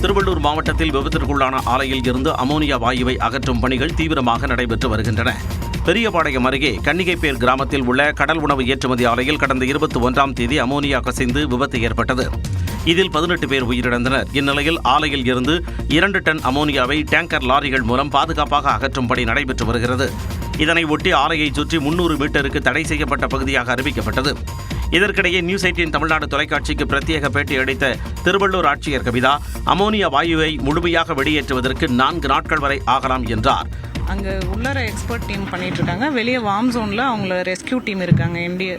திருவள்ளூர் மாவட்டத்தில் விபத்திற்குள்ளான ஆலையில் இருந்து அமோனியா வாயுவை அகற்றும் பணிகள் தீவிரமாக நடைபெற்று வருகின்றன. பெரியபாளையம் அருகே கன்னிகைப்பேர் கிராமத்தில் உள்ள கடல் உணவு ஏற்றுமதி ஆலையில் கடந்த 21ஆம் தேதி அமோனியா கசிந்து விபத்து ஏற்பட்டது. இதில் 18 பேர் உயிரிழந்தனர். இந்நிலையில் ஆலையில் இருந்து 2 டன் அமோனியாவை டேங்கர் லாரிகள் மூலம் பாதுகாப்பாக அகற்றும் பணி நடைபெற்று வருகிறது. இதனை ஒட்டி ஆலையை சுற்றி 300 மீட்டருக்கு தடை செய்யப்பட்ட பகுதியாக அறிவிக்கப்பட்டது. இதற்கிடையே நியூஸ் 18 தமிழ்நாடு தொலைக்காட்சிக்கு பிரத்யேக பேட்டி அளித்த திருவள்ளூர் ஆட்சியர் கவிதா, அமோனியா வாயுவை முழுமையாக வெளியேற்றுவதற்கு 4 நாட்கள் வரை ஆகலாம் என்றார். அங்கே உள்ளர எக்ஸ்பர்ட் டீம் பண்ணிட்டு இருக்காங்க. வெளியே வார்ம் ஜோனில் அவங்கள ரெஸ்கியூ டீம் இருக்காங்க,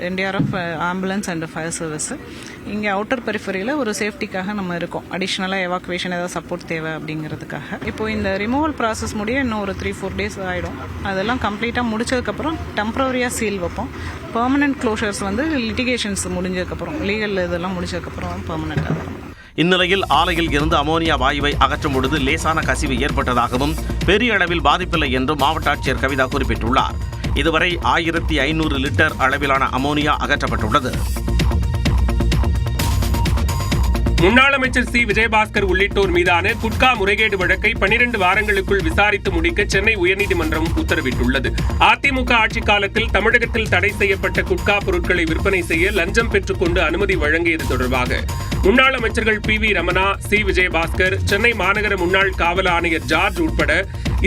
NDRF ambulance and fire service. இங்கே அவுட்டர் பெரிஃபரியில் ஒரு சேஃப்டிக்காக நம்ம இருக்கோம். அடிஷ்னலாக எவாக்குவேஷன் ஏதாவது சப்போர்ட் தேவை அப்படிங்கிறதுக்காக. இப்போ இந்த ரிமூவல் ப்ராசஸ் முடிய இன்னும் ஒரு 3-4 டேஸ் ஆகிடும். அதெல்லாம் கம்ப்ளீட்டாக முடிச்சதுக்கப்புறம் டெம்பரரியாக சீல் வைப்போம். பெர்மனன்ட் க்ளோஷர்ஸ் வந்து லிட்டிகேஷன்ஸ் முடிஞ்சதுக்கப்புறம், லீகல் இதெல்லாம் முடிச்சதுக்கப்புறம் பெர்மனெண்ட்டாக வரும். இந்நிலையில் ஆலையில் இருந்து அமோனியா வாயுவை அகற்றும் பொழுது லேசான கசிவு ஏற்பட்டதாகவும் பெரிய அளவில் பாதிப்பில்லை என்றும் மாவட்ட ஆட்சியர் கவிதா குறிப்பிட்டுள்ளார். இதுவரை 1500 லிட்டர் அளவிலான அமோனியா அகற்றப்பட்டுள்ளது. முன்னாள் அமைச்சர் சி. விஜயபாஸ்கர் உள்ளிட்டோர் மீதான குட்கா முறைகேடு வழக்கை 12 வாரங்களுக்குள் விசாரித்து முடிக்க சென்னை உயர்நீதிமன்றம் உத்தரவிட்டுள்ளது. அதிமுக ஆட்சிக் காலத்தில் தமிழகத்தில் தடை செய்யப்பட்ட குட்கா பொருட்களை விற்பனை செய்ய லஞ்சம் பெற்றுக்கொண்டு அனுமதி வழங்கியது தொடர்பாக முன்னாள் அமைச்சர்கள் P. V. Ramana, C. Vijayabaskar, Chennai மாநகர முன்னாள் காவல் ஆணையர் ஜார்ஜ் உட்பட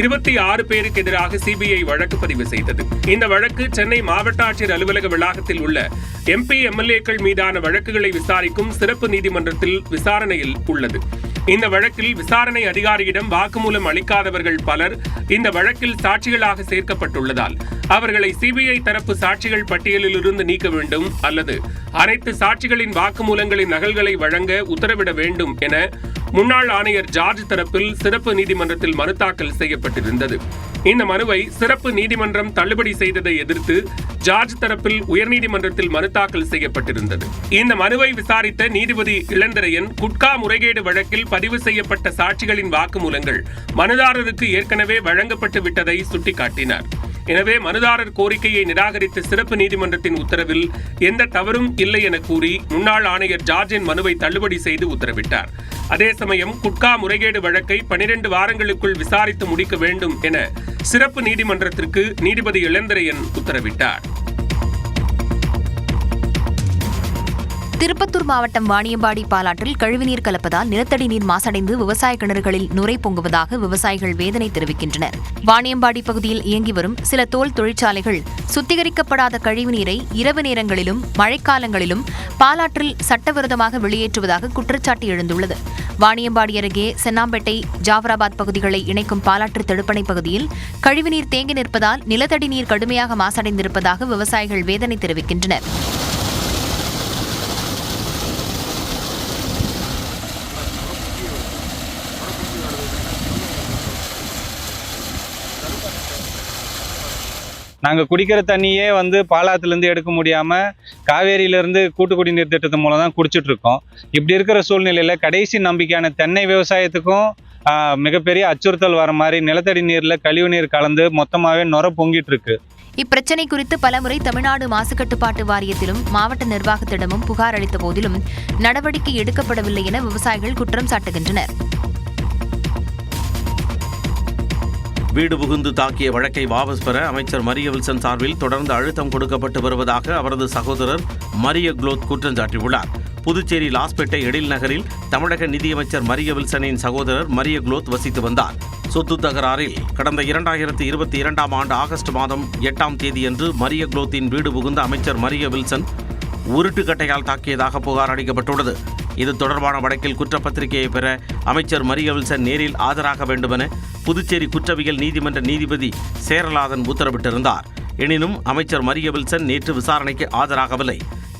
26 பேருக்கு எதிராக சிபிஐ வழக்கு பதிவு செய்தது. இந்த வழக்கு சென்னை மாவட்ட ஆட்சியர் அலுவலக வளாகத்தில் உள்ள MP, MLA-க்கள் மீதான வழக்குகளை விசாரிக்கும் சிறப்பு நீதிமன்றத்தில் விசாரணையில் உள்ளது. இந்த வழக்கில் விசாரணை அதிகாரியிடம் வாக்குமூலம் அளிக்காதவர்கள் பலர் இந்த வழக்கில் சாட்சிகளாக சேர்க்கப்பட்டுள்ளதால் அவர்களை சிபிஐ தரப்பு சாட்சிகள் பட்டியலில் இருந்து நீக்க வேண்டும் அல்லது அனைத்து சாட்சிகளின் வாக்குமூலங்களின் நகல்களை வழங்க உத்தரவிட வேண்டும் என முன்னாள் ஆணையர் ஜார்ஜ் தரப்பில் சிறப்பு நீதிமன்றத்தில் மனு தாக்கல் செய்யப்பட்டிருந்தது. இந்த மனுவை சிறப்பு நீதிமன்றம் தள்ளுபடி செய்ததை எதிர்த்து ஜார்ஜ் தரப்பில் உயர்நீதிமன்றத்தில் மனு தாக்கல் செய்யப்பட்டிருந்தது. இந்த மனுவை விசாரித்த நீதிபதி இளந்திரையன் குட்கா முறைகேடு வழக்கில் பதிவு செய்யப்பட்ட சாட்சிகளின் வாக்குமூலங்கள் மனுதாரருக்கு ஏற்கனவே வழங்கப்பட்டு விட்டதை சுட்டிக்காட்டினார். எனவே மனுதாரர் கோரிக்கையை நிராகரித்த சிறப்பு நீதிமன்றத்தின் உத்தரவில் எந்த தவறும் இல்லை என கூறி முன்னாள் ஆணையர் ஜார்ஜின் மனுவை தள்ளுபடி செய்து உத்தரவிட்டார். அதே சமயம் குட்கா முறைகேடு வழக்கை 12 வாரங்களுக்குள் விசாரித்து முடிக்க வேண்டும் என சிறப்பு நீதிமன்றத்திற்கு நீதிபதி இளந்திரையன் உத்தரவிட்டார். திருப்பத்தூர் மாவட்டம் வாணியம்பாடி பாலாற்றில் கழிவுநீர் கலப்பதால் நிலத்தடி நீர் மாசடைந்து விவசாய கிணறுகளில் நுரை பொங்குவதாக விவசாயிகள் வேதனை தெரிவிக்கின்றனர். வாணியம்பாடி பகுதியில் இயங்கி வரும் சில தோல் தொழிற்சாலைகள் சுத்திகரிக்கப்படாத கழிவுநீரை இரவு நேரங்களிலும் மழைக்காலங்களிலும் பாலாற்றில் சட்டவிரோதமாக வெளியேற்றுவதாக குற்றச்சாட்டு எழுந்துள்ளது. வாணியம்பாடி அருகே சென்னாம்பேட்டை, ஜாஃபராபாத் பகுதிகளை இணைக்கும் பாலாற்று தடுப்பணை பகுதியில் கழிவுநீர் தேங்கி நிற்பதால் நிலத்தடி நீர் கடுமையாக மாசடைந்திருப்பதாக விவசாயிகள் வேதனை தெரிவிக்கின்றனர். நாங்கள் குடிக்கிற தண்ணியே பாலாத்துலேருந்து எடுக்க முடியாமல் காவேரியிலேருந்து கூட்டு குடிநீர் திட்டத்தின் மூலம் தான் குடிச்சிட்ருக்கோம். இப்படி இருக்கிற சூழ்நிலையில் கடைசி நம்பிக்கையான தென்னை விவசாயத்துக்கும் மிகப்பெரிய அச்சுறுத்தல் வர மாதிரி நிலத்தடி நீரில் கழிவு நீர் கலந்து மொத்தமாகவே நுர பொங்கிட்டு இருக்கு. இப்பிரச்சினை குறித்து பலமுறை தமிழ்நாடு மாசு கட்டுப்பாட்டு வாரியத்திலும் மாவட்ட நிர்வாகத்திடமும் புகார் அளித்த போதிலும் நடவடிக்கை எடுக்கப்படவில்லை என விவசாயிகள் குற்றம் சாட்டுகின்றனர். வீடு புகுந்து தாக்கிய வழக்கை வாபஸ் பெற அமைச்சர் மரிய வில்சன் சார்பில் தொடர்ந்து அழுத்தம் கொடுக்கப்பட்டு வருவதாக அவரது சகோதரர் மரிய குளோத் குற்றம் சாட்டியுள்ளார். புதுச்சேரி லாஸ்பேட்டை எழில் நகரில் தமிழக நிதியமைச்சர் மரிய வில்சனின் சகோதரர் மரிய குளோத் வசித்து வந்தார். சொத்து தகராறில் கடந்த 2022ஆம் ஆண்டு ஆகஸ்ட் மாதம் 8ஆம் தேதியன்று மரிய குளோத்தின் வீடு புகுந்த அமைச்சர் மரிய வில்சன் உருட்டுக்கட்டையால் தாக்கியதாக புகார் அளிக்கப்பட்டுள்ளது. இது தொடர்பான வழக்கில் குற்றப்பத்திரிகையை பெற அமைச்சர் மரிய வில்சன் நேரில் ஆஜராக வேண்டுமென புதுச்சேரி குற்றவியல் நீதிமன்ற நீதிபதி சேரலாதன் உத்தரவிட்டிருந்தார். எனினும் அமைச்சர் மரிய வில்சன் நேற்று விசாரணைக்கு ஆஜராகவில்லை.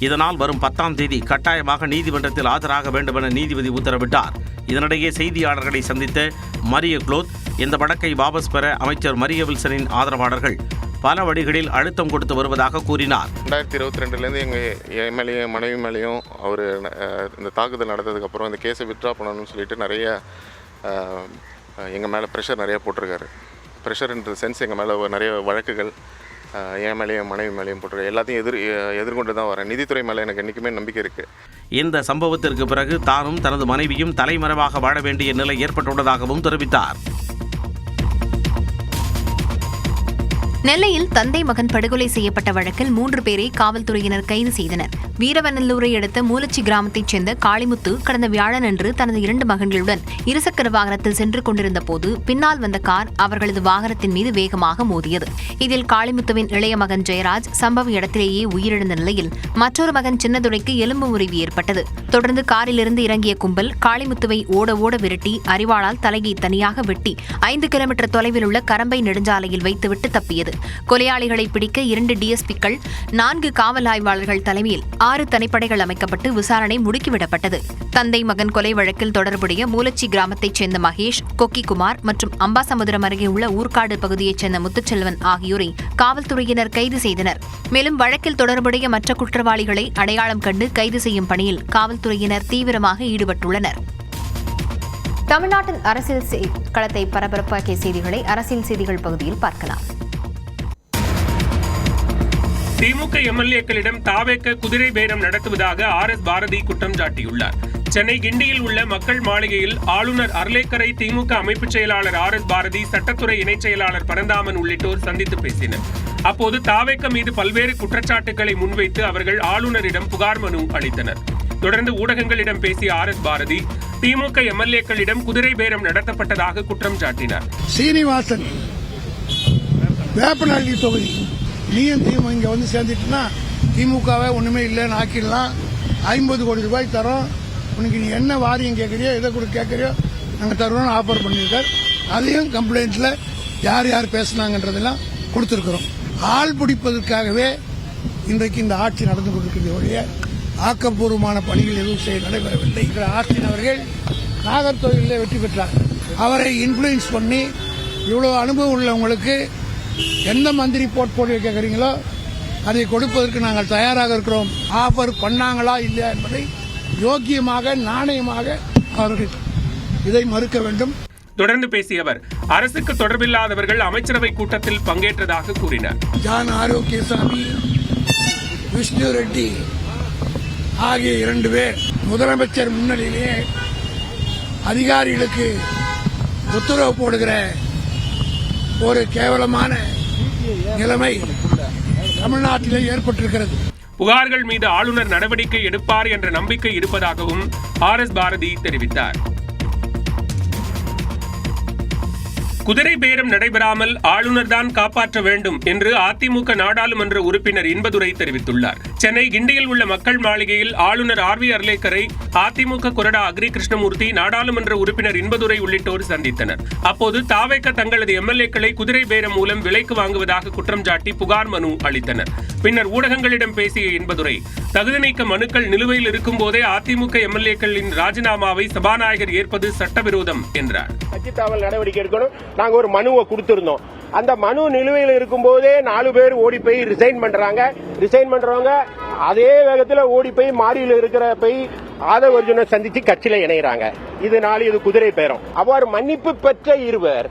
இதனால் வரும் 10ஆம் தேதி கட்டாயமாக நீதிமன்றத்தில் ஆஜராக வேண்டுமென நீதிபதி உத்தரவிட்டார். இதனிடையே செய்தியாளர்களை சந்தித்த மரிய குளோத் இந்த வழக்கை வாபஸ் பெற அமைச்சர் மரிய வில்சனின் ஆதரவாளர்கள் பல வழிகளில் அழுத்தம் கொடுத்து வருவதாக கூறினார். 2022 எங்கள் எம்எல்ஏ மனைவி மேலேயும் அவர் இந்த தாக்குதல் நடந்ததுக்கப்புறம் இந்த கேஸை வித்ட்ரா பண்ணணும்னு சொல்லிட்டு நிறைய எங்கள் மேலே ப்ரெஷர் நிறைய போட்டிருக்காரு. ப்ரெஷர் இன் த சென்ஸ் எங்கள் மேலே நிறைய வழக்குகள் என் மேலேயும் மனைவி மேலேயும் போட்டு எல்லாத்தையும் எதிர்கொண்டு தான் வரேன். நீதித்துறை மேலே எனக்கு என்றைக்குமே நம்பிக்கை இருக்குது. இந்த சம்பவத்திற்கு பிறகு தானும் தனது மனைவியும் தலைமறைவாக வாழ வேண்டிய நிலை ஏற்பட்டுள்ளதாகவும் தெரிவித்தார். நெல்லையில் தந்தை மகன் படுகொலை செய்யப்பட்ட வழக்கில் 3 பேரை காவல்துறையினர் கைது செய்தனர். வீரவநல்லூரை அடுத்த மூலச்சி கிராமத்தைச் சேர்ந்த காளிமுத்து கடந்த வியாழனன்று தனது 2 மகன்களுடன் இருசக்கர வாகனத்தில் சென்று கொண்டிருந்த போது பின்னால் வந்த கார் அவர்களது வாகனத்தின் மீது வேகமாக மோதியது. இதில் காளிமுத்துவின் இளைய மகன் ஜெயராஜ் சம்பவ இடத்திலேயே உயிரிழந்த நிலையில் மற்றொரு மகன் சின்னதுரைக்கு எலும்பு முறிவு ஏற்பட்டது. தொடர்ந்து காரிலிருந்து இறங்கிய கும்பல் காளிமுத்துவை ஓட விரட்டி அரிவாளால் தலையை தனியாக வெட்டி 5 கிலோமீட்டர் தொலைவில் உள்ள கரம்பை நெடுஞ்சாலையில் வைத்துவிட்டு தப்பியது. கொலையாளிகளை பிடிக்க 2 டிஎஸ்பிக்கள் 4 காவல் ஆய்வாளர்கள் தலைமையில் 6 தனிப்படைகள் அமைக்கப்பட்டு விசாரணை முடுக்கிவிடப்பட்டது. தந்தை மகன் கொலை வழக்கில் தொடர்புடைய மூலச்சி கிராமத்தைச் சேர்ந்த மகேஷ், கொக்கிக்குமார் மற்றும் அம்பாசமுத்திரம் அருகே உள்ள ஊர்காடு பகுதியைச் சேர்ந்த முத்துச்செல்வன் ஆகியோரை காவல்துறையினர் கைது செய்தனர். மேலும் வழக்கில் தொடர்புடைய மற்ற குற்றவாளிகளை அடையாளம் கண்டு கைது செய்யும் பணியில் காவல்துறையினர் தீவிரமாக ஈடுபட்டுள்ளனர். தமிழ்நாட்டின் அரசியல் களத்தை பரபரப்பாக்கிய செய்திகளை அரசியல் செய்திகள் பகுதியில் பார்க்கலாம். திமுக எம்எல்ஏக்களிடம் தாவேக குதிரை பேரம் நடத்துவதாக RS பாரதி குற்றம் சாட்டியுள்ளார். சென்னை கிண்டியில் உள்ள மக்கள் மாளிகையில் ஆளுநர் அர்லேக்கரை திமுக அமைப்பு செயலாளர் RS பாரதி, சட்டத்துறை இணைச் செயலாளர் பரந்தாமன் உள்ளிட்டோர் சந்தித்து பேசினர். அப்போது தாவேக மீது பல்வேறு குற்றச்சாட்டுகளை முன்வைத்து அவர்கள் ஆளுநரிடம் புகார் மனு அளித்தனர். தொடர்ந்து ஊடகங்களிடம் பேசிய RS பாரதி திமுக எம்எல்ஏக்களிடம் குதிரை பேரம் நடத்தப்பட்டதாக குற்றம் சாட்டினார். சீனிவாசன் வேப்பநல்லி தொகுதி நீயும் திமுக இங்கே வந்து சேர்ந்துட்டுனா திமுகவே ஒன்றுமே இல்லைன்னு ஆக்கிடலாம். 50 கோடி ரூபாய் தரோம், உனக்கு நீ என்ன வாரியம் கேட்குறியோ எதை கூட கேட்குறியோ நாங்கள் தருவோம்னு ஆஃபர் பண்ணியிருக்கார். அதையும் கம்ப்ளைண்ட்டில் யார் பேசுனாங்கன்றதெல்லாம் கொடுத்துருக்குறோம். ஆள் பிடிப்பதற்காகவே இன்றைக்கு இந்த ஆட்சி நடந்து கொண்டிருக்கிறது ஒழிய ஆக்கப்பூர்வமான பணிகள் எதுவும் நடைபெறவில்லை. ஆஸ்டின் அவர்கள் நாகர்கோவிலில் வெற்றி பெற்றார். அவரை இன்ஃப்ளூயன்ஸ் பண்ணி இவ்வளோ அனுபவம் உள்ளவங்களுக்கு எந்த மந்திரி போர்ட்போலியோ கேட்குறீங்களோ அதை கொடுப்பதற்கு நாங்கள் தயாராக இருக்கிறோம். ஆஃபர் பண்ணாங்களா இல்லையா என்பதை யோக்கியமாக நாணயமாக அவர்கள் இதை மறுக்க வேண்டும். தொடர்ந்து பேசிய அவர் அரசுக்கு தொடர்பில்லாதவர்கள் அமைச்சரவை கூட்டத்தில் பங்கேற்றதாக கூறினார். ஜான் ஆரோக்கியசாமி, விஷ்ணு ரெட்டி ஆகிய 2 பேர் முதலமைச்சர் முன்னிலையிலே அதிகாரிகளுக்கு உத்தரவு போடுகிற ஒரு கேவலமான நிலைமை தமிழ்நாட்டிலே ஏற்பட்டிருக்கிறது. புகார்கள் மீது ஆளுநர் நடவடிக்கை எடுப்பார் என்ற நம்பிக்கை இருப்பதாகவும் RS பாரதி தெரிவித்தார். குதிரை பேரம் நடைபெறாமல் ஆளுநர் தான் காப்பாற்ற வேண்டும் என்று அதிமுக நாடாளுமன்ற உறுப்பினர் இன்பதுரை தெரிவித்துள்ளார். சென்னை கிண்டியில் உள்ள மக்கள் மாளிகையில் ஆளுநர் RV அர்லேக்கரை அதிமுக கொறடா அக்ரி கிருஷ்ணமூர்த்தி, நாடாளுமன்ற உறுப்பினர் இன்பதுரை உள்ளிட்டோர் சந்தித்தனர். அப்போது தாவேக தங்களது எம்எல்ஏக்களை குதிரை பேரம் மூலம் விலைக்கு வாங்குவதாக குற்றம் சாட்டி புகார் மனு அளித்தனர். பின்னர் ஊடகங்களிடம் பேசிய இன்பதுரை, தகுதி நீக்க மனுக்கள் நிலுவையில் இருக்கும் போதே அதிமுக எம்எல்ஏக்களின் ராஜினாமாவை சபாநாயகர் ஏற்பது சட்டவிரோதம் என்றார். கட்சித்தாவல் நடவடிக்கை எடுக்கணும். நாங்க ஒரு மனுவை கொடுத்திருந்தோம். அந்த மனு நிலுவையில் இருக்கும் போதே 4 பேர் ஓடி போய் ரிசைன் பண்றவங்க அதே வேகத்தில் ஓடி போய் மாறியில் இருக்கிற போய் ஆதவ அர்ஜுனை சந்திச்சு கட்சியில இணைகிறாங்க. இதனால இது குதிரை பேரம். அவ்வாறு மன்னிப்பு பெற்ற இருவர்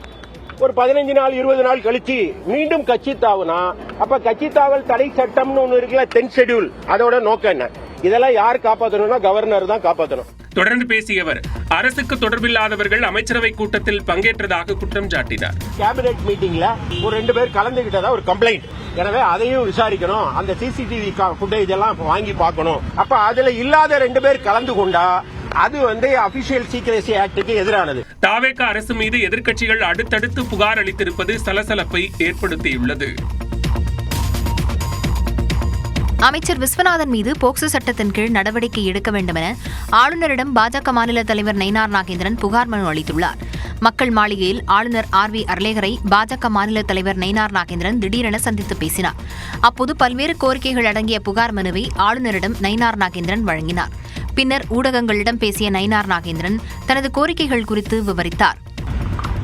ஒரு 15 நாள் 20 நாள் கழிச்சு மீண்டும் கட்சி தாவுனா அப்ப கட்சி தாவல் தடை சட்டம்னு ஒண்ணு இருக்குல்ல, 10th ஷெட்யூல், அதோட நோக்கம் என்ன? இதெல்லாம் யார் காப்பாற்றணும்னா கவர்னர் தான் காப்பாற்றணும். தொடர்ந்து பேசியவர் அரசுக்கு தொடர்பில்லாதவர்கள் அமைச்சரவை கூட்டத்தில் பங்கேற்றதாக குற்றம் சாட்டினார். கேபினெட் மீட்டிங்ல ஒரு 2 பேர் கலந்துகிட்டதா ஒரு கம்ப்ளைண்ட். எனவே அதையும் விசாரிக்கணும். அந்த சிசிடிவி ஃபுட்டேஜ் எல்லாம் வாங்கி பார்க்கணும். அப்ப அதுல இல்லாத 2 பேர் கலந்து கொண்டா அது அபிஷியல் சீக்ரெசி ஆக்டுக்கு எதிரானது. தாவேக அரசு மீது எதிர்க்கட்சிகள் அடுத்தடுத்து புகார் அளித்திருப்பது சலசலப்பை ஏற்படுத்தியுள்ளது. அமைச்சர் விஸ்வநாதன் மீது போக்சோ சட்டத்தின் கீழ் நடவடிக்கை எடுக்க வேண்டும் என ஆளுநரிடம் பாஜக மாநில தலைவர் நயினார் நாகேந்திரன் புகார் மனு அளித்துள்ளார். மக்கள் மாளிகையில் ஆளுநர் RV அர்லேகரை பாஜக மாநில தலைவர் நயினார் நாகேந்திரன் திடீரென சந்தித்து பேசினார். அப்போது பல்வேறு கோரிக்கைகள் அடங்கிய புகார் மனுவை ஆளுநரிடம் நயினார் நாகேந்திரன் வழங்கினார். பின்னர் ஊடகங்களிடம் பேசிய நயினார் நாகேந்திரன் தனது கோரிக்கைகள் குறித்து விவரித்தார்.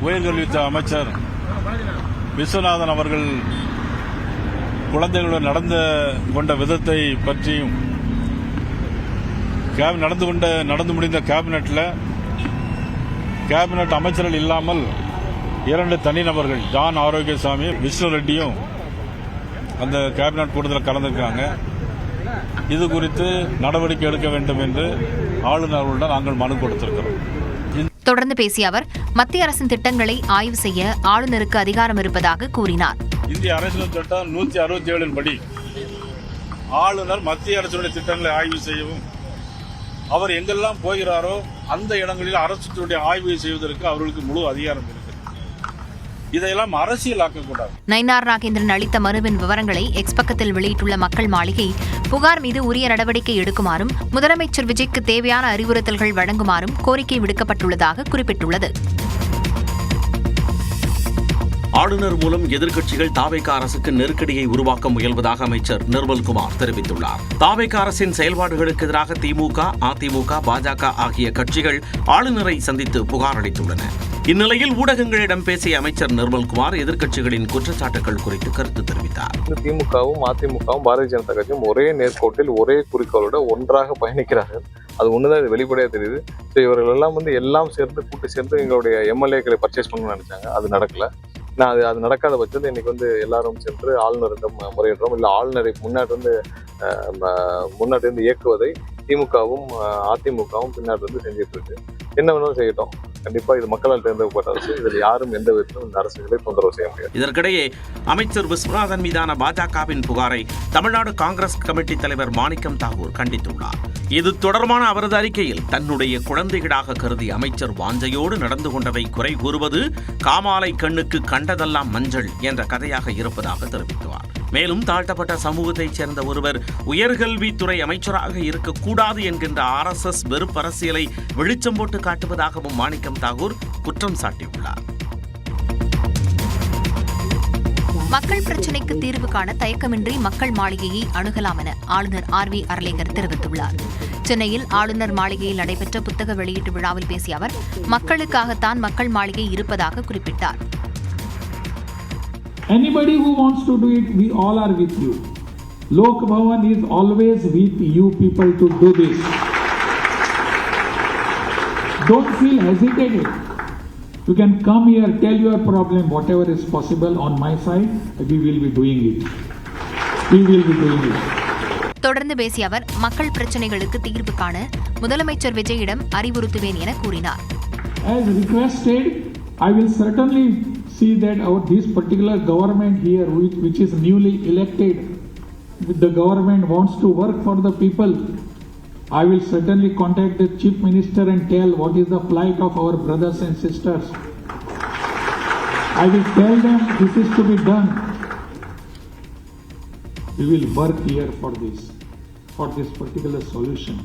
உயர்கல்வித்துறை அமைச்சர் விஸ்வநாதன் அவர்கள் குழந்தைகளுடன் நடந்து கொண்ட விதத்தை பற்றியும் நடந்து முடிந்த கேபினெட் அமைச்சர்கள் இல்லாமல் 2 தனிநபர்கள் ஜான் ஆரோக்கியசாமி, விஷ்ணு ரெட்டியும் அந்த கேபினட் கூட்டத்தில் கலந்துருக்காங்க. இது குறித்து நடவடிக்கை எடுக்க வேண்டும் என்று ஆளுநர்களிடம் நாங்கள் மனு கொடுத்திருக்கிறோம். தொடர்ந்து பேசிய அவர் மத்திய அரசின் திட்டங்களை ஆய்வு செய்ய ஆளுநருக்கு அதிகாரம் இருப்பதாக கூறினார். இந்திய அரசியல் சட்டம் 167 படி ஆளுநர் மத்திய அரசுடைய திட்டங்களை ஆய்வு செய்யவும், அவர் எங்கெல்லாம் போகிறாரோ அந்த இடங்களில் அரசுடைய ஆய்வு செய்வதற்கு அவர்களுக்கு முழு அதிகாரம் இருக்கிறது. இதையெல்லாம் அரசியலாக்கக்கூடாது. நயினார் நாகேந்திரன் அளித்த மனுவின் விவரங்களை எக்ஸ் பக்கத்தில் வெளியிட்டுள்ள மக்கள் மாளிகை, புகார் மீது உரிய நடவடிக்கை எடுக்குமாறும் முதலமைச்சர் விஜய்க்கு தேவையான அறிவுறுத்தல்கள் வழங்குமாறும் கோரிக்கை விடுக்கப்பட்டுள்ளதாக குறிப்பிட்டுள்ளது. ஆளுநர் மூலம் எதிர்க்கட்சிகள் தாவேகா அரசுக்கு நெருக்கடியை உருவாக்க முயல்வதாக அமைச்சர் நிர்மல்குமார் தெரிவித்துள்ளார். தாவேகா அரசின் செயல்பாடுகளுக்கு எதிராக திமுக, அதிமுக, பாஜக ஆகிய கட்சிகள் ஆளுநரை சந்தித்து புகார் அளித்துள்ளன. இந்நிலையில் ஊடகங்களிடம் பேசிய அமைச்சர் நிர்மல்குமார் எதிர்க்கட்சிகளின் குற்றச்சாட்டுகள் குறித்து கருத்து தெரிவித்தார். திமுகவும் அதிமுகவும் பாரதிய ஜனதா கட்சியும் ஒரே நேர்கோட்டில் ஒரே குறிக்கோளோட ஒன்றாக பயணிக்கிறார்கள். அது ஒண்ணுதான் இது வெளிப்படையா தெரியுது. இவர்கள் எல்லாம் எல்லாம் சேர்ந்து கூட்டு சேர்ந்து எங்களுடைய எம்எல்ஏக்களை பர்ச்சேஸ் பண்ணணும்னு நினைச்சாங்க. அது நடக்கல. அது நடக்காத பட்சத்தில் இன்னைக்கு எல்லாரும் சென்று ஆளுநரிடம் முறையிடுறோம். இல்லை ஆளுநரை முன்னாடி இயக்குவதை திமுகவும் அதிமுகவும் பின்னாடி செஞ்சிட்டு இருக்கு. என்ன வேணாலும் செய்யட்டும். கண்டிப்பா இது மக்களால் தேர்ந்தெடுக்கப்பட்ட அரசு. இதில் யாரும் எந்த விதத்திலும் இந்த அரசுகளை தொந்தரவு செய்ய முடியாது. இதற்கிடையே அமைச்சர் விஸ்வநாதன் மீதான பாஜகவின் புகாரை தமிழ்நாடு காங்கிரஸ் கமிட்டி தலைவர் மாணிக்கம் தாகூர் கண்டித்துள்ளார். இது தொடர்பான அவரது அறிக்கையில் தன்னுடைய குழந்தைகளாக கருதி அமைச்சர் வாஞ்சையோடு நடந்து கொண்டதை குறை கூறுவது காமாலை கண்ணுக்கு கண்டதெல்லாம் மஞ்சள் என்ற கதையாக இருப்பதாக தெரிவித்தார். மேலும் தாழ்த்தப்பட்ட சமூகத்தைச் சேர்ந்த ஒருவர் உயர்கல்வித்துறை அமைச்சராக இருக்கக்கூடாது என்கின்ற RSS வெறுப்பரசியலை வெளிச்சம் போட்டு காட்டுவதாகவும் மாணிக்கம் தாகூர் குற்றம் சாட்டியுள்ளார். மக்கள் பிரச்சினைக்கு தீர்வு காண தயக்கமின்றி மக்கள் மாளிகையை அணுகலாம் என ஆளுநர் RV அர்லேகர் தெரிவித்துள்ளார். சென்னையில் ஆளுநர் மாளிகையில் நடைபெற்ற புத்தக வெளியீட்டு விழாவில் பேசிய அவர் மக்களுக்காகத்தான் மக்கள் மாளிகை இருப்பதாக குறிப்பிட்டார். Anybody who wants to do it, we all are with you. Lok Bhavan is always with you people to do this. Don't feel hesitated. You can come here, tell your problem, whatever is possible on my side, we will be doing it. We will be doing it. தொடர்ந்து பேசிய அவர் மக்கள் பிரச்சனைகளுக்கு தீர்வு காண முதலமைச்சர் விஜயிடம் அறிவுறுத்துவேன் என கூறினார். As requested, I will certainly see that this particular government here, which is newly elected, the government wants to work for the people. I will certainly contact the Chief Minister and tell what is the plight of our brothers and sisters. I will tell them this is to be done. We will work here for this particular solution.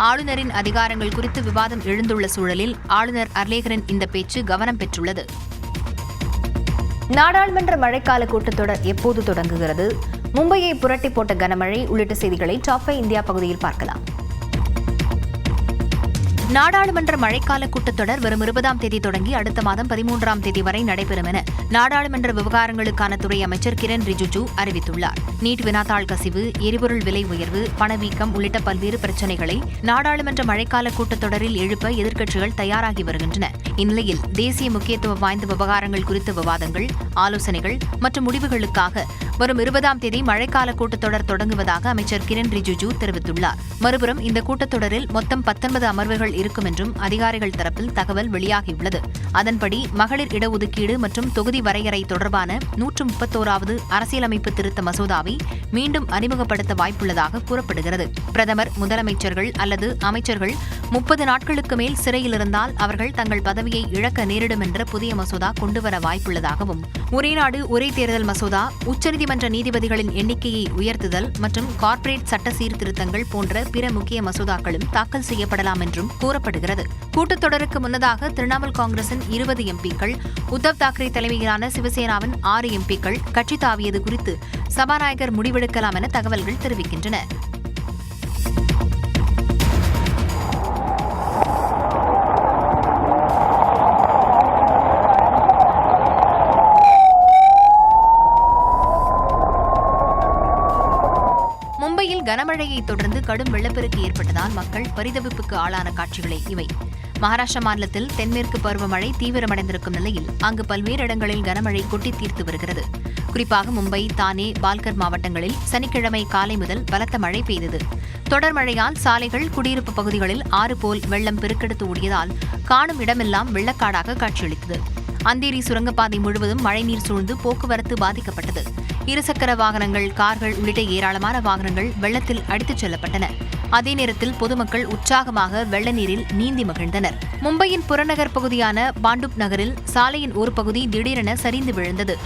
ஆளுநரின் அதிகாரங்கள் குறித்து விவாதம் எழுந்துள்ள சூழலில் ஆளுநர் அர்லேகரின் இந்த பேச்சு கவனம் பெற்றுள்ளது. நாடாளுமன்ற மழைக்கால கூட்டத்தொடர் எப்போது தொடங்குகிறது? மும்பையை புரட்டி போட்ட கனமழை உள்ளிட்ட செய்திகளை டாப் 5 இந்தியா பகுதியில் பார்க்கலாம். நாடாளுமன்ற மழைக்கால கூட்டத்தொடர் வரும் 20ஆம் தேதி தொடங்கி அடுத்த மாதம் 13ஆம் தேதி வரை நடைபெறும் என நாடாளுமன்ற விவகாரங்களுக்கான துறை அமைச்சர் கிரண் ரிஜிஜு அறிவித்துள்ளார். நீட் வினாத்தாள் கசிவு, எரிபொருள் விலை உயர்வு, பணவீக்கம் உள்ளிட்ட பல்வேறு பிரச்சினைகளை நாடாளுமன்ற மழைக்கால கூட்டத்தொடரில் எழுப்ப எதிர்க்கட்சிகள் தயாராகி வருகின்றன. இந்நிலையில் தேசிய முக்கியத்துவம் வாய்ந்த விவகாரங்கள் குறித்த விவாதங்கள், ஆலோசனைகள் மற்றும் முடிவுகளுக்காக வரும் 20ஆம் தேதி மழைக்கால கூட்டத்தொடர் தொடங்குவதாக அமைச்சர் கிரண் ரிஜிஜு தெரிவித்துள்ளார். மறுபுறம் இந்த கூட்டத்தொடரில் மொத்தம் 19 அமர்வுகள் இருக்கும் என்றும் அதிகாரிகள் தரப்பில் தகவல் வெளியாகியுள்ளது. அதன்படி மகளிர் இடஒதுக்கீடு மற்றும் தொகுதி வரையறை தொடர்பான 131வது அரசியலமைப்பு திருத்த மசோதாவை மீண்டும் அறிமுகப்படுத்த வாய்ப்புள்ளதாக கூறப்படுகிறது. பிரதமர், முதலமைச்சர்கள் அல்லது அமைச்சர்கள் 30 நாட்களுக்கு மேல் சிறையில் இருந்தால் அவர்கள் தங்கள் பதவியை இழக்க நேரிடும் என்ற புதிய மசோதா கொண்டுவர வாய்ப்புள்ளதாகவும், ஒரே நாடு ஒரே தேர்தல் மசோதா, உச்சநீதிமன்ற நீதிபதிகளின் எண்ணிக்கையை உயர்த்துதல் மற்றும் கார்ப்பரேட் சட்ட சீர்திருத்தங்கள் போன்ற பிற முக்கிய மசோதாக்களும் தாக்கல் செய்யப்படலாம் என்றும் கூறப்படுகிறது. கூட்டத்தொடருக்கு முன்னதாக திரிணாமுல் காங்கிரசின் 20 எம்பிக்கள், உத்தவ் தாக்கரே தலைமையிலான சிவசேனாவின் 6 எம்பிக்கள் கட்சி தாவியது குறித்து சபாநாயகர் முடிவெடுக்கலாம் என தகவல்கள் தெரிவிக்கின்றன. மும்பையில் கனமழையை தொடர்ந்து கடும் வெள்ளப்பெருக்கு ஏற்பட்டதால் மக்கள் பரிதவிப்புக்கு ஆளான காட்சிகளே இவை. மகாராஷ்டிரா மாநிலத்தில் தென்மேற்கு பருவமழை தீவிரமடைந்திருக்கும் நிலையில் அங்கு பல்வேறு இடங்களில் கனமழை கொட்டி தீர்த்து வருகிறது. குறிப்பாக மும்பை, தானே, பால்கர் மாவட்டங்களில் சனிக்கிழமை காலை முதல் பலத்த மழை பெய்தது. தொடர் மழையால் சாலைகள், குடியிருப்பு பகுதிகளில் ஆறு போல் வெள்ளம் பெருக்கெடுத்து ஓடியதால் காணும் இடமெல்லாம் வெள்ளக்காடாக காட்சியளித்தது. அந்தேரி சுரங்கப்பாதை முழுவதும் மழைநீர் சூழ்ந்து போக்குவரத்து பாதிக்கப்பட்டது. இருசக்கர வாகனங்கள், கார்கள் உள்ளிட்ட ஏராளமான வாகனங்கள் வெள்ளத்தில் அடித்துச் செல்லப்பட்டன. அதே நேரத்தில் பொதுமக்கள் உற்சாகமாக வெள்ள நீரில் நீந்தி மகிழ்ந்தனர். மும்பையின் புறநகர் பகுதியான பாண்டுப் நகரில் சாலையின் ஒரு பகுதி திடீரென சரிந்து விழுந்தது.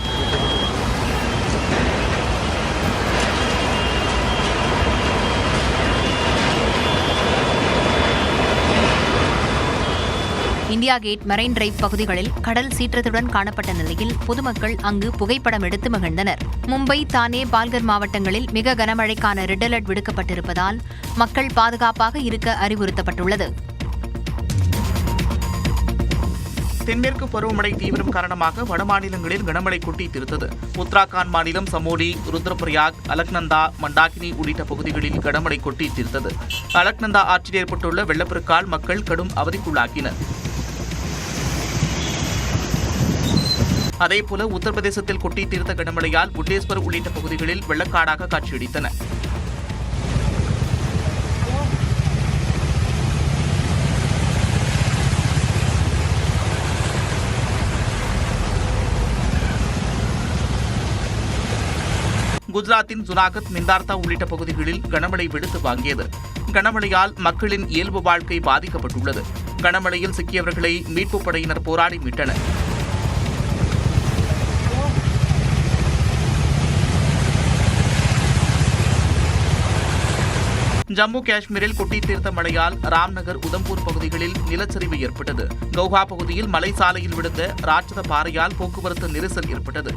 இந்தியா கேட், மரைன் டிரைவ் பகுதிகளில் கடல் சீற்றத்துடன் காணப்பட்ட நிலையில் பொதுமக்கள் அங்கு புகைப்படம் எடுத்து மகிழ்ந்தனர். மும்பை, தானே, பால்கர் மாவட்டங்களில் மிக கனமழைக்கான ரெட் அலர்ட் விடுக்கப்பட்டிருப்பதால் மக்கள் பாதுகாப்பாக இருக்க அறிவுறுத்தப்பட்டுள்ளது. தென்மேற்கு பருவமழை தீவிரம் காரணமாக வடமாநிலங்களில் கனமழை கொட்டி தீர்த்தது. உத்தராகண்ட் மாநிலம் சமோலி, ருத்ரபிரயாக், அலக்நந்தா, மண்டாக்கினி உள்ளிட்ட பகுதிகளில் கனமழை கொட்டி தீர்த்தது. அலக்நந்தா ஆற்றில் ஏற்பட்டுள்ள வெள்ளப்பெருக்கால் மக்கள் கடும் அவதிக்குள்ளாகினர். அதேபோல உத்தரப்பிரதேசத்தில் கொட்டி தீர்த்த கனமழையால் புட்டேஸ்வர் உள்ளிட்ட பகுதிகளில் வெள்ளக்காடாக காட்சியளித்தன. குஜராத்தின் ஜுனாகத், மிந்தார்த்தா உள்ளிட்ட பகுதிகளில் கனமழை வெளுத்து வாங்கியது. கனமழையால் மக்களின் இயல்பு வாழ்க்கை பாதிக்கப்பட்டுள்ளது. கனமழையில் சிக்கியவர்களை மீட்புப் படையினர் போராடி மீட்டனர். ஜம்மு காஷ்மீரில் கொட்டி தீர்த்த மழையால் ராம்நகர், உதம்பூர் பகுதிகளில் நிலச்சரிவு ஏற்பட்டது. கவுஹா பகுதியில் மலை சாலையில் விழுந்த ராட்சத பாறையால் போக்குவரத்து நெரிசல் ஏற்பட்டது.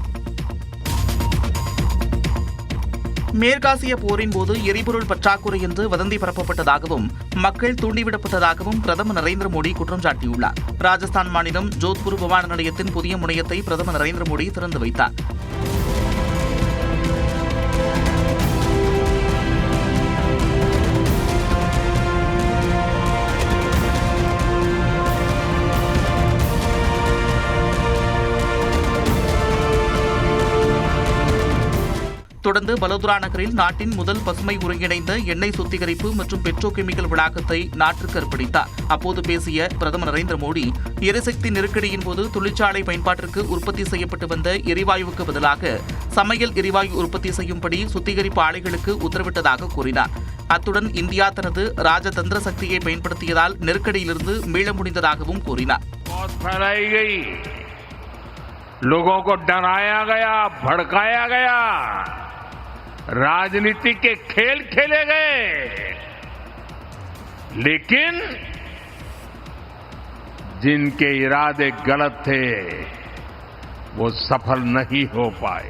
மேற்காசிய போரின் போது எரிபொருள் பற்றாக்குறை என்று வதந்தி பரப்பப்பட்டதாகவும் மக்கள் தூண்டிவிடப்பட்டதாகவும் பிரதமர் நரேந்திர மோடி குற்றம் சாட்டியுள்ளார். ராஜஸ்தான் மாநிலம் ஜோத்பூர் விமான நிலையத்தின் புதிய முனையத்தை பிரதமர் நரேந்திர மோடி திறந்து வைத்தார். தொடர்ந்து பலோத்ரா நகரில் நாட்டின் முதல் பசுமை ஒருங்கிணைந்த எண்ணெய் சுத்திகரிப்பு மற்றும் பெட்ரோகெமிக்கல் வளாகத்தை நாட்டிற்கு அர்ப்பணித்தார். அப்போது பேசிய பிரதமர் நரேந்திர மோடி, எரிசக்தி நெருக்கடியின் போது தொழிற்சாலை பயன்பாட்டிற்கு உற்பத்தி செய்யப்பட்டு வந்த எரிவாயுவுக்கு பதிலாக சமையல் எரிவாயு உற்பத்தி செய்யும்படி சுத்திகரிப்பு ஆலைகளுக்கு உத்தரவிட்டதாக கூறினார். அத்துடன் இந்தியா தனது ராஜதந்திர சக்தியை பயன்படுத்தியதால் நெருக்கடியிலிருந்து மீள முடிந்ததாகவும் கூறினார். लोगों को डराया गया, भड़काया गया, राजनीति के खेल खेले गए, लेकिन जिनके इरादे गलत थे वो सफल नहीं हो पाए.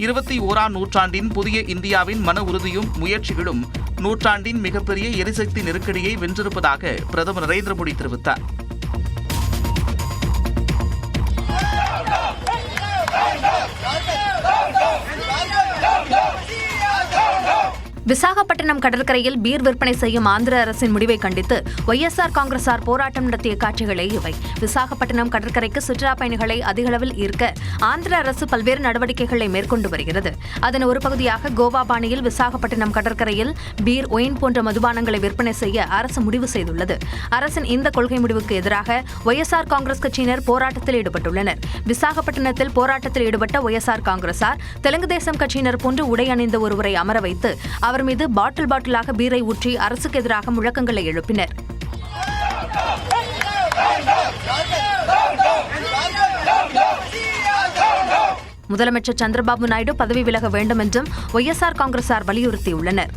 21ஆம் நூற்றாண்டின் புதிய இந்தியாவின் மன உறுதியும் முயற்சிகளும் நூற்றாண்டின் மிகப்பெரிய எரிசக்தி நெருக்கடியை வென்றிருப்பதாக பிரதமர் நரேந்திர மோடி தெரிவித்தார். விசாகப்பட்டினம் கடற்கரையில் பீர் விற்பனை செய்யும் ஆந்திர அரசின் முடிவை கண்டித்து ஒய்எஸ்ஆர் காங்கிரசார் போராட்டம் நடத்திய காட்சிகளே இவை. விசாகப்பட்டினம் கடற்கரைக்கு சுற்றுலா பயணிகளை அதிகளவில் ஈர்க்க ஆந்திர அரசு பல்வேறு நடவடிக்கைகளை மேற்கொண்டு வருகிறது. அதன் ஒரு பகுதியாக கோவா பாணியில் விசாகப்பட்டினம் கடற்கரையில் பீர், ஒயின் போன்ற மதுபானங்களை விற்பனை செய்ய அரசு முடிவு செய்துள்ளது. அரசின் இந்த கொள்கை முடிவுக்கு எதிராக ஒய்எஸ்ஆர் காங்கிரஸ் கட்சியினர் போராட்டத்தில் ஈடுபட்டுள்ளனர். விசாகப்பட்டினத்தில் போராட்டத்தில் ஈடுபட்ட ஒய்எஸ்ஆர் காங்கிரசார் தெலுங்கு தேசம் கட்சியினர் போன்று உடை அணிந்த ஒருவரை அமர வைத்து அவர் மீது பாட்டிலாக பீரை ஊற்றி அரசுக்கு எதிராக முழக்கங்களை எழுப்பினர். முதலமைச்சர் சந்திரபாபு நாயுடு பதவி விலக வேண்டும் என்றும் ஒய்எஸ்ஆர் காங்கிரசார் வலியுறுத்தியுள்ளனர்.